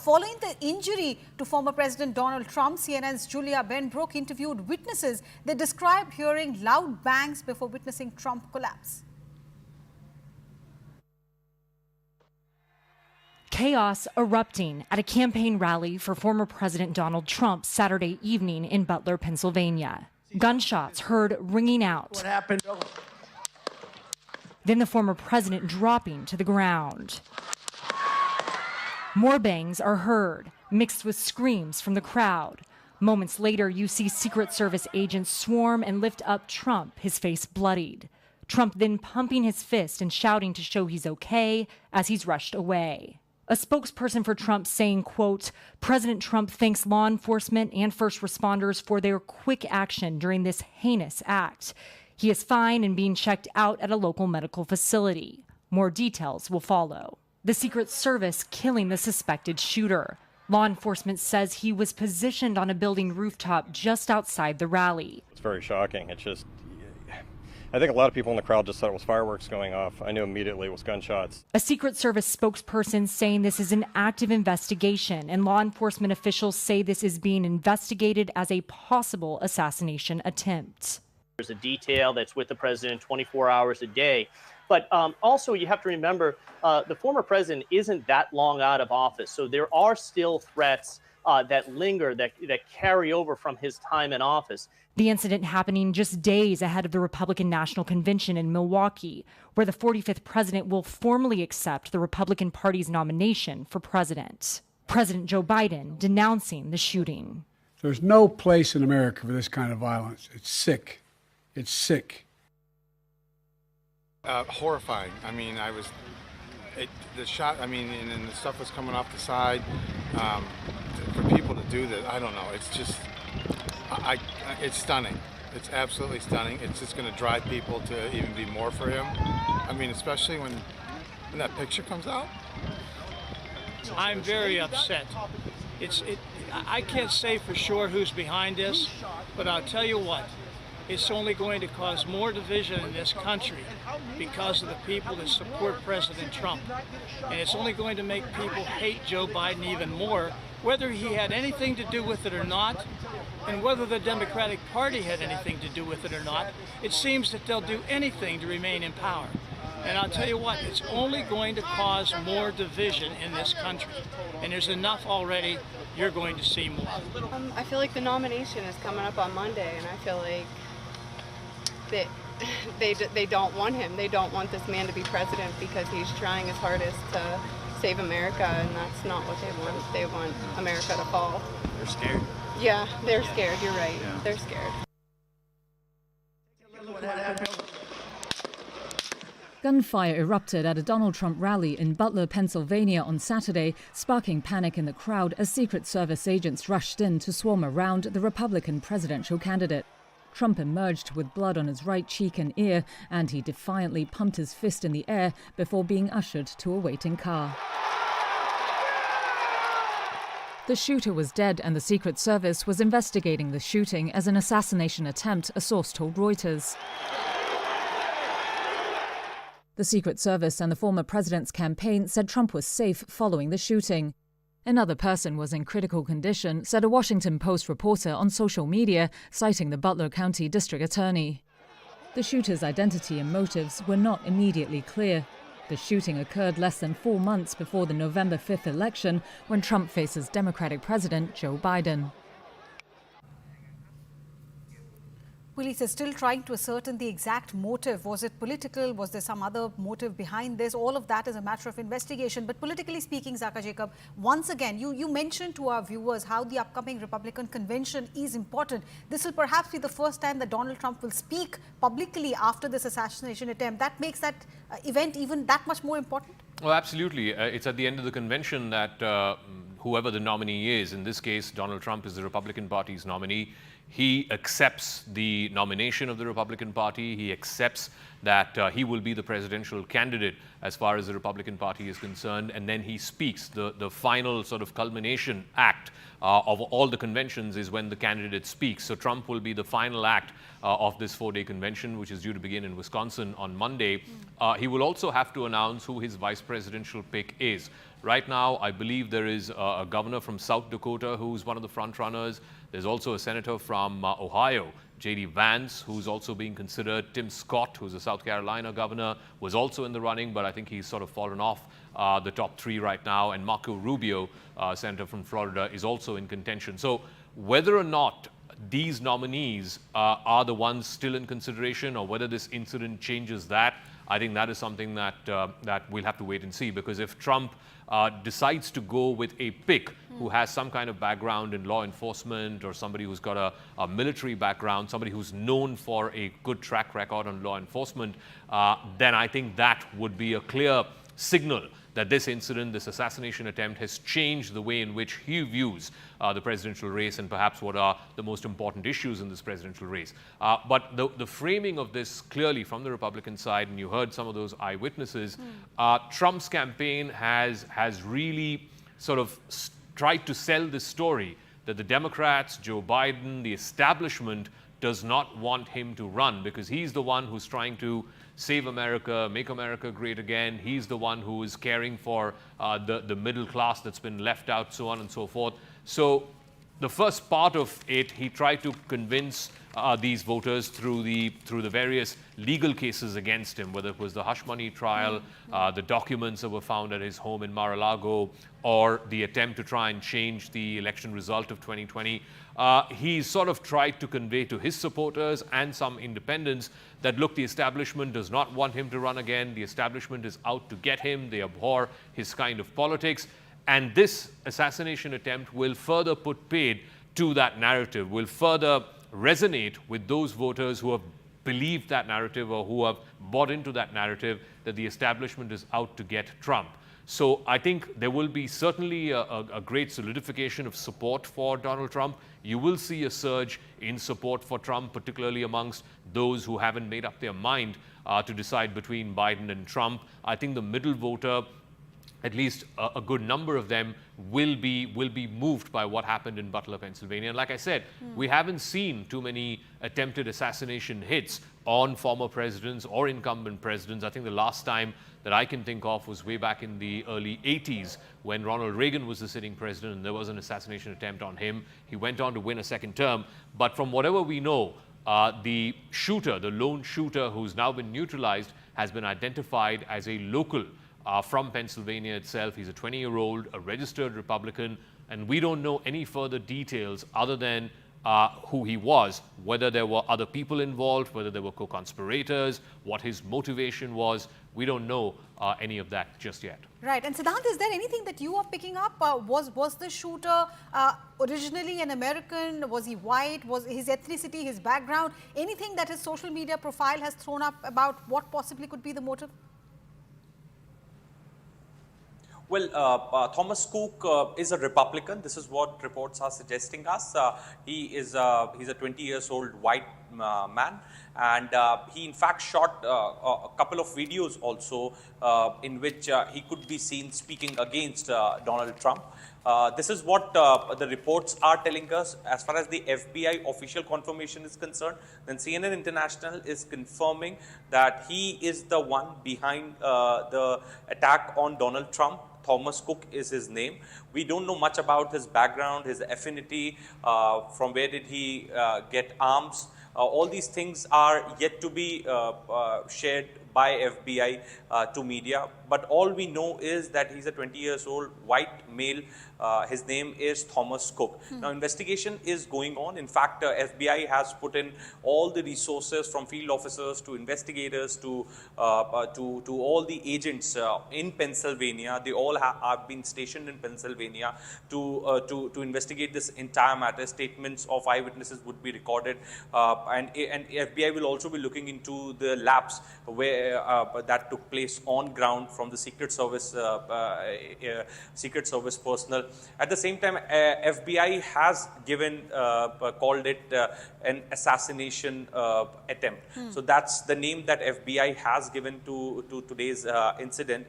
Following the injury to former President Donald Trump, CNN's Julia Benbrook interviewed witnesses. They described hearing loud bangs before witnessing Trump collapse. Chaos erupting at a campaign rally for former President Donald Trump Saturday evening in Butler, Pennsylvania. Gunshots heard ringing out. What happened? Then the former president dropping to the ground. More bangs are heard, mixed with screams from the crowd. Moments later, you see Secret Service agents swarm and lift up Trump, his face bloodied. Trump then pumping his fist and shouting to show he's okay as he's rushed away. A spokesperson for Trump saying, quote, President Trump thanks law enforcement and first responders for their quick action during this heinous act. He is fine and being checked out at a local medical facility. More details will follow. The Secret Service killing the suspected shooter. Law enforcement says he was positioned on a building rooftop just outside the rally. It's very shocking. I think a lot of people in the crowd just thought it was fireworks going off. I knew immediately it was gunshots. A Secret Service spokesperson saying this is an active investigation, and law enforcement officials say this is being investigated as a possible assassination attempt. There's a detail that's with the president 24 hours a day. But also, you have to remember, the former president isn't that long out of office. So there are still threats that linger, that carry over from his time in office. The incident happening just days ahead of the Republican National Convention in Milwaukee, where the 45th president will formally accept the Republican Party's nomination for president. President Joe Biden denouncing the shooting. There's no place in America for this kind of violence. It's sick. It's sick. Horrifying. I mean, the shot, and the stuff was coming off the side. For people to do that, I don't know. It's just, it's stunning. It's absolutely stunning. It's just going to drive people to even be more for him. I mean, especially when that picture comes out. I'm very upset. I can't say for sure who's behind this, but I'll tell you what. It's only going to cause more division in this country because of the people that support President Trump. And it's only going to make people hate Joe Biden even more, whether he had anything to do with it or not, and whether the Democratic Party had anything to do with it or not. It seems that they'll do anything to remain in power. And I'll tell you what, it's only going to cause more division in this country. And there's enough already. You're going to see more. I feel like the nomination is coming up on Monday, and I feel like they don't want him. They don't want this man to be president because he's trying his hardest to save America, and that's not what they want. They want America to fall. They're scared. Yeah, they're scared. You're right. Yeah. They're scared. Gunfire erupted at a Donald Trump rally in Butler, Pennsylvania on Saturday, sparking panic in the crowd as Secret Service agents rushed in to swarm around the Republican presidential candidate. Trump emerged with blood on his right cheek and ear, and he defiantly pumped his fist in the air before being ushered to a waiting car. The shooter was dead, and the Secret Service was investigating the shooting as an assassination attempt, a source told Reuters. The Secret Service and the former president's campaign said Trump was safe following the shooting. Another person was in critical condition, said a Washington Post reporter on social media, citing the Butler County District Attorney. The shooter's identity and motives were not immediately clear. The shooting occurred less than 4 months before the November 5th election, when Trump faces Democratic President Joe Biden. Police are still trying to ascertain the exact motive. Was it political? Was there some other motive behind this? All of that is a matter of investigation. But politically speaking, Zaka Jacob, once again, you mentioned to our viewers how the upcoming Republican convention is important. This will perhaps be the first time that Donald Trump will speak publicly after this assassination attempt. That makes that event even that much more important? Well, absolutely. It's at the end of the convention that whoever the nominee is, in this case, Donald Trump is the Republican Party's nominee. He accepts the nomination of the Republican Party. He accepts that he will be the presidential candidate as far as the Republican Party is concerned. And then he speaks. The final sort of culmination act of all the conventions is when the candidate speaks. So Trump will be the final act of this 4-day convention, which is due to begin in Wisconsin on Monday. He will also have to announce who his vice presidential pick is. Right now, I believe there is a governor from South Dakota who's one of the front runners. There's also a senator from Ohio, J.D. Vance, who's also being considered. Tim Scott, who's a South Carolina governor, was also in the running, but I think he's sort of fallen off the top three right now. And Marco Rubio, senator from Florida, is also in contention. So whether or not these nominees are the ones still in consideration, or whether this incident changes that, I think that is something that that we'll have to wait and see. Because if Trump decides to go with a pick who has some kind of background in law enforcement, or somebody who's got a military background, somebody who's known for a good track record on law enforcement, then I think that would be a clear signal that this incident, this assassination attempt, has changed the way in which he views the presidential race and perhaps what are the most important issues in this presidential race. But the framing of this clearly from the Republican side, and you heard some of those eyewitnesses, Trump's campaign has really sort of tried to sell this story that the Democrats, Joe Biden, the establishment does not want him to run because he's the one who's trying to save America, make America great again. He's the one who is caring for the middle class that's been left out, so on and so forth. So the first part of it, he tried to convince these voters through the various legal cases against him, whether it was the hush money trial, the documents that were found at his home in Mar-a-Lago, or the attempt to try and change the election result of 2020. He sort of tried to convey to his supporters and some independents that, look, the establishment does not want him to run again. The establishment is out to get him. They abhor his kind of politics. And this assassination attempt will further put paid to that narrative, will further resonate with those voters who have believed that narrative or who have bought into that narrative that the establishment is out to get Trump. So I think there will be certainly a great solidification of support for Donald Trump. You will see a surge in support for Trump, particularly amongst those who haven't made up their mind to decide between Biden and Trump. I think the middle voter, at least a good number of them, will be moved by what happened in Butler, Pennsylvania. And like I said, we haven't seen too many attempted assassination hits on former presidents or incumbent presidents. I think the last time that I can think of was way back in the early 80s when Ronald Reagan was the sitting president and there was an assassination attempt on him. He went on to win a second term. But from whatever we know, the shooter, the lone shooter who's now been neutralized, has been identified as a local from Pennsylvania itself. He's a 20-year-old, a registered Republican, and we don't know any further details other than who he was, whether there were other people involved, whether there were co-conspirators, what his motivation was. We don't know any of that just yet. Right. And Siddhant, is there anything that you are picking up? Was the shooter originally an American? Was he white? Was his ethnicity, his background, anything that his social media profile has thrown up about what possibly could be the motive? Well, Thomas Cook is a Republican. This is what reports are suggesting us. He's a 20 years old white man, and he in fact shot a couple of videos also in which he could be seen speaking against Donald Trump. This is what the reports are telling us. As far as the FBI official confirmation is concerned, then CNN International is confirming that he is the one behind the attack on Donald Trump. Thomas Cook is his name. We don't know much about his background, his affinity, from where did he get arms. All these things are yet to be shared by FBI to media. But all we know is that he's a 20 years old white male. His name is Thomas Cook. Now, investigation is going on. In fact, FBI has put in all the resources from field officers to investigators to all the agents in Pennsylvania. They all have been stationed in Pennsylvania to investigate this entire matter. Statements of eyewitnesses would be recorded, and FBI will also be looking into the labs where that took place on ground from the Secret Service personnel. At the same time, FBI has called it an assassination attempt. So that's the name that FBI has given to today's incident.